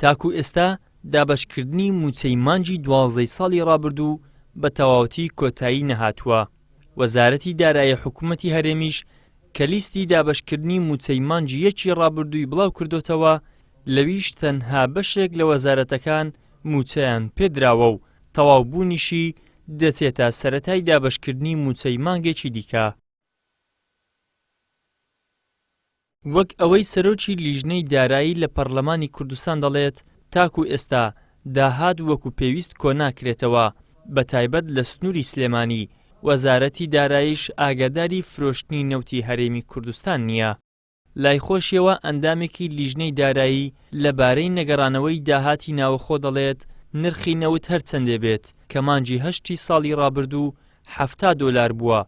تاکو ئێستا دابەشکردنی موچەی مانگی 12 ساڵی ڕابردوو بە تەواوەتی کۆتایی نەهاتووە. وەزارەتی دارایی حکوومەتی هەرێمیش کە لیستی دابەشکردنی موچەی مانگی یەکی ڕابردووی بڵاو کردوتەوە، لەویش تەنها بەشێک لە وەزارەتەکان موچەیان پێدراوە و تەواوبوونیشی دەچێتە سەرەتای دابەشکردنی موچەی مانگێکی دیکە. وەک ئەوەی سەرۆکی لیژنەی دارایی لە پەرلەمانی کوردستان دەڵێت، تاکو ئێستا داهات وەکو پێویست کۆناکرێتەوە، بە تایبەت لە سنووری سلێمانی. وەزارەتی داراییش ئاگاداری فرۆشتنی نەوتی هەرێمی کوردستان نییە. لای خۆشیەوە ئەندامێکی لیژنەی دارایی لەبارەی نەگەڕانەوەی داهاتی ناوەخۆ دەڵێت نرخی نەوت هەرچەندێ بێت کە مانگی هەشتی ساڵی ڕابردوو 70 دۆلار بووە،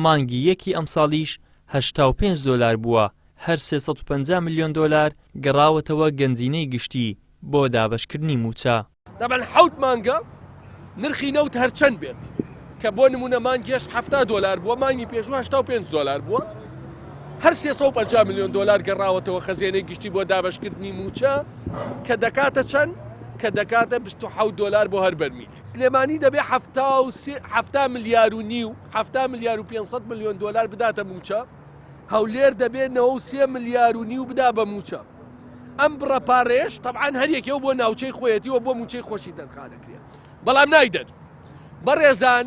مانگی یەکی ئەمساڵیش 85 دۆلار بووە، هەر 350 ملیۆن دۆلار گەڕاوەتەوە گەنجینەی گشتی بۆ دابەشکردنی موچە. دەبەن 7 مانگە نرخی نەوت هەرچەند بێت کە بۆ نمونە مانگیش 70 دۆلار بووە، مانگی پێشوو 85 دۆلار بووە، هەر 350 ملیۆن دۆلار گەڕاوەتەوە خەزێنەی گشتی بۆ دابەشکردنی موچە کە دەکاتە چەند؟ کە دەکاتە 27 دۆلار بۆ هەر بەرمیل. سلێمانی دەبێ 7 ملیار و نیو 7 ملیار و 500 ملیۆن دۆلار بداتە موچە، هەولێر دەبێت 93 ملیار و نیو بدا بە موچە. ئەم بڕەپارێش تەبعاً هەریەکەوە بۆ ناوچەی خۆیەتیوە بۆ موچەی خۆشی دەرخانەکرێت، بەڵام نایدەن. بەڕێزان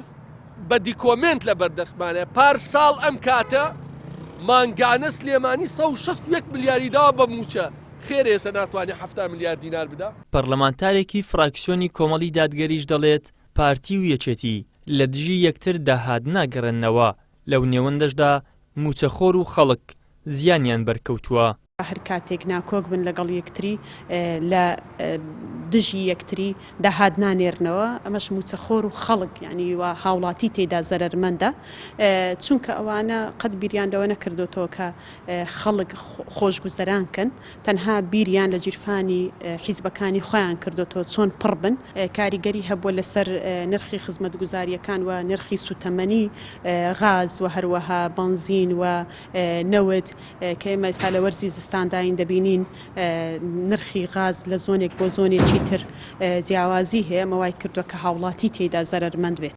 بە دیکۆمنت لە بەردەستمانە پار ساڵ ئەم کاتە مانگانە سلێمانی 161 ملیاری داوە بە موچە، خێر ئێستا ناتوانێت 7 ملیار دینار بدا. پەرلەمانتارێکی فراکسیۆنی کۆمەڵی دادگەریش دەڵێت پارتی و یەکێتی لە دژی یەکتر داهات ناگەڕێنەوە، لەو نێوەندەشدا موچەخۆر و خەڵک زیانیان بەرکەوتووە. هەر کاتێک ناکۆک بن لەگەڵ یەکتری لە دژی یەکتری داهات نانێرنەوە، ئەمەش موچەخۆر و خەڵک یعنی وە هاوڵاتی تێدا زەرەرمەندە، چونکە ئەوانە قەت بیریان لەوە نەکردوتەوە کە خەڵک خۆشگوزەرانکەن، تەنها بیریان لە جیرفانی حیزبەکانی خۆیان کردوتەوە چۆن پڕ بن. کاریگەری هەبووە لەسەر نرخی خزمەتگوزاریەکان و نرخی سوتەمەنی غاز و هەروەها بنزین و نەوت کە ئێمە ئێستا لە وەرزی زستانداین دەبینین نرخی غاز لە زۆنێک بۆ زۆنێکی تر جیاوازی هەیە، مەوای کردووە کە هاوڵاتی تێدا زەرەرمەند بێت.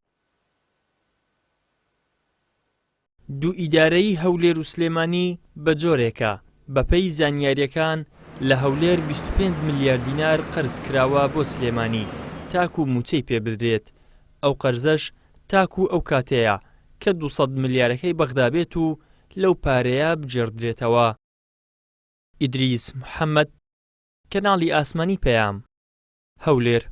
دوو ئیدارەی هەولێر و سلێمانی بە جۆرێکە. بەپەی زانیاریەکان لە هەولێر 25 ملیار دینار قەرز کراوە بۆ سلێمانی تاکو موچەی پێ بدرێت. ئەو قەرزەش تاکو ئەو کاتەیە کە 200 ملیارەکەی بەغدا بێت و لەو پارەیە بجێڕدرێتەوە. ئیدریس محەممەد، کەناڵی ئاسمانی پەیام، هەولێر.